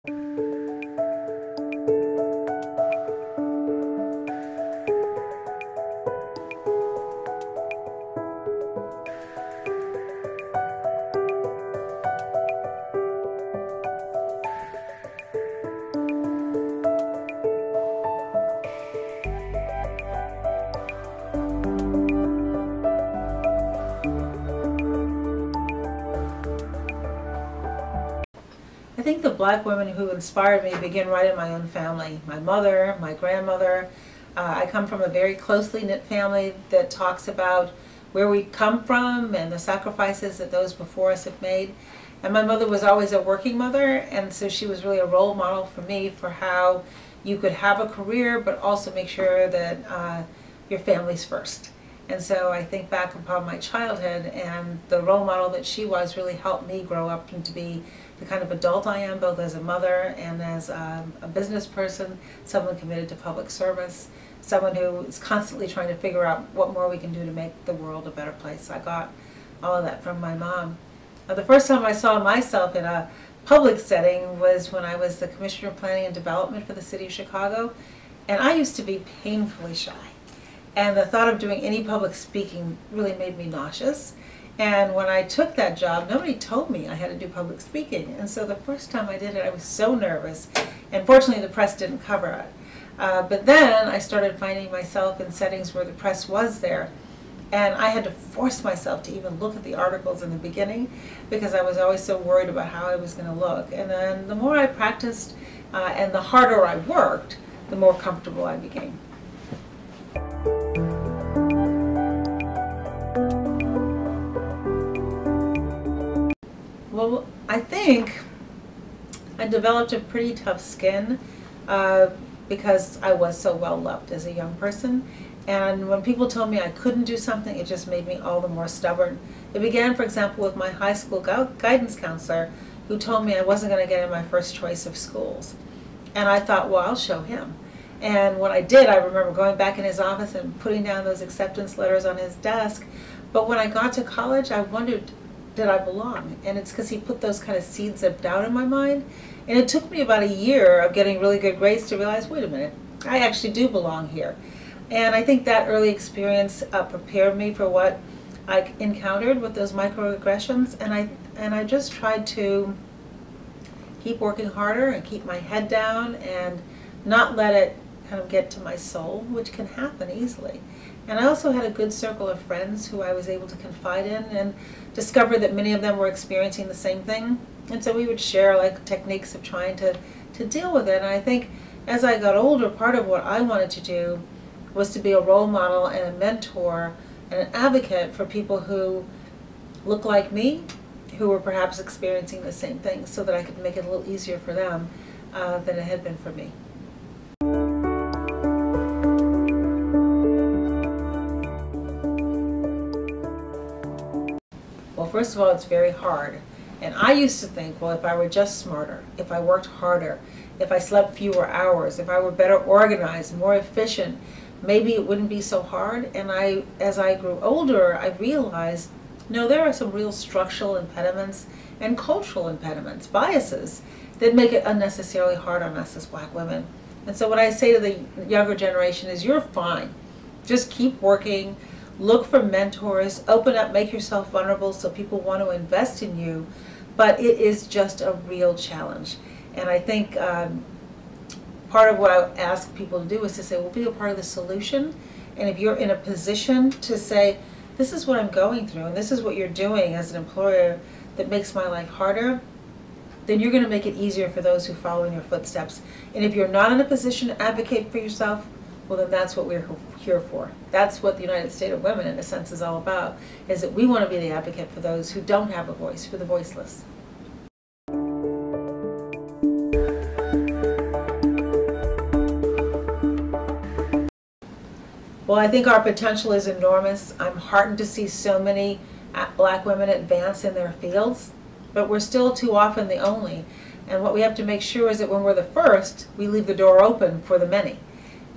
I think the black women who inspired me begin right in my own family. My mother, my grandmother. I come from a very closely knit family that talks about where we come from and the sacrifices that those before us have made. And my mother was always a working mother, and so she was really a role model for me for how you could have a career but also make sure that your family's first. And so I think back upon my childhood, and the role model that she was really helped me grow up into be the kind of adult I am, both as a mother and as a business person, someone committed to public service, someone who is constantly trying to figure out what more we can do to make the world a better place. I got all of that from my mom. The first time I saw myself in a public setting was when I was the Commissioner of Planning and Development for the City of Chicago, and I used to be painfully shy. And the thought of doing any public speaking really made me nauseous. And when I took that job, nobody told me I had to do public speaking. And so the first time I did it, I was so nervous. And fortunately, the press didn't cover it. But then I started finding myself in settings where the press was there. And I had to force myself to even look at the articles in the beginning because I was always so worried about how I was going to look. And then the more I practiced and the harder I worked, the more comfortable I became. Well, I think I developed a pretty tough skin because I was so well loved as a young person. And when people told me I couldn't do something, it just made me all the more stubborn. It began, for example, with my high school guidance counselor who told me I wasn't going to get in my first choice of schools. And I thought, well, I'll show him. And when I did, I remember going back in his office and putting down those acceptance letters on his desk. But when I got to college, I wondered, did I belong? And it's because he put those kind of seeds of doubt in my mind. And it took me about a year of getting really good grades to realize, wait a minute, I actually do belong here. And I think that early experience prepared me for what I encountered with those microaggressions. And I just tried to keep working harder and keep my head down and not let it kind of get to my soul, which can happen easily. And I also had a good circle of friends who I was able to confide in and discovered that many of them were experiencing the same thing. And so we would share like techniques of trying to deal with it. And I think as I got older, part of what I wanted to do was to be a role model and a mentor and an advocate for people who look like me, who were perhaps experiencing the same thing, so that I could make it a little easier for them than it had been for me. Well, first of all, it's very hard. And I used to think, well, if I were just smarter, if I worked harder, if I slept fewer hours, if I were better organized, more efficient, maybe it wouldn't be so hard. And as I grew older, I realized, no, there are some real structural impediments and cultural impediments, biases, that make it unnecessarily hard on us as black women. And so what I say to the younger generation is, you're fine. Just keep working, look for mentors, open up, make yourself vulnerable so people want to invest in you. But it is just a real challenge. And I think part of what I ask people to do is to say, well, be a part of the solution. And if you're in a position to say, this is what I'm going through, and this is what you're doing as an employer that makes my life harder, then you're going to make it easier for those who follow in your footsteps. And if you're not in a position to advocate for yourself, well, then that's what we're here for. That's what the United States of Women, in a sense, is all about, is that we want to be the advocate for those who don't have a voice, for the voiceless. Well, I think our potential is enormous. I'm heartened to see so many black women advance in their fields, but we're still too often the only. And what we have to make sure is that when we're the first, we leave the door open for the many.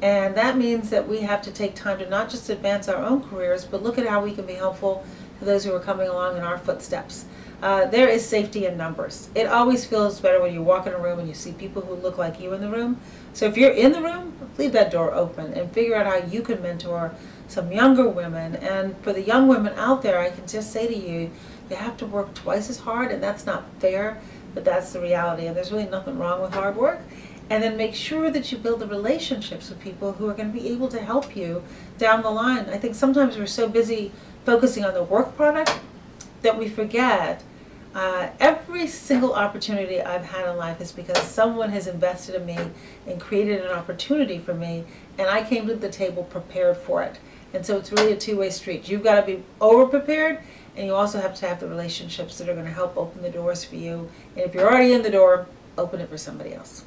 And that means that we have to take time to not just advance our own careers, but look at how we can be helpful to those who are coming along in our footsteps. there is safety in numbers. It always feels better when you walk in a room and you see people who look like you in the room. So if you're in the room, leave that door open and figure out how you can mentor some younger women. And for the young women out there, I can just say to you, you have to work twice as hard, and that's not fair, but that's the reality. And there's really nothing wrong with hard work. And then make sure that you build the relationships with people who are going to be able to help you down the line. I think sometimes we're so busy focusing on the work product that we forget every single opportunity I've had in life is because someone has invested in me and created an opportunity for me, and I came to the table prepared for it. And so it's really a two-way street. You've got to be over-prepared, and you also have to have the relationships that are going to help open the doors for you. And if you're already in the door, open it for somebody else.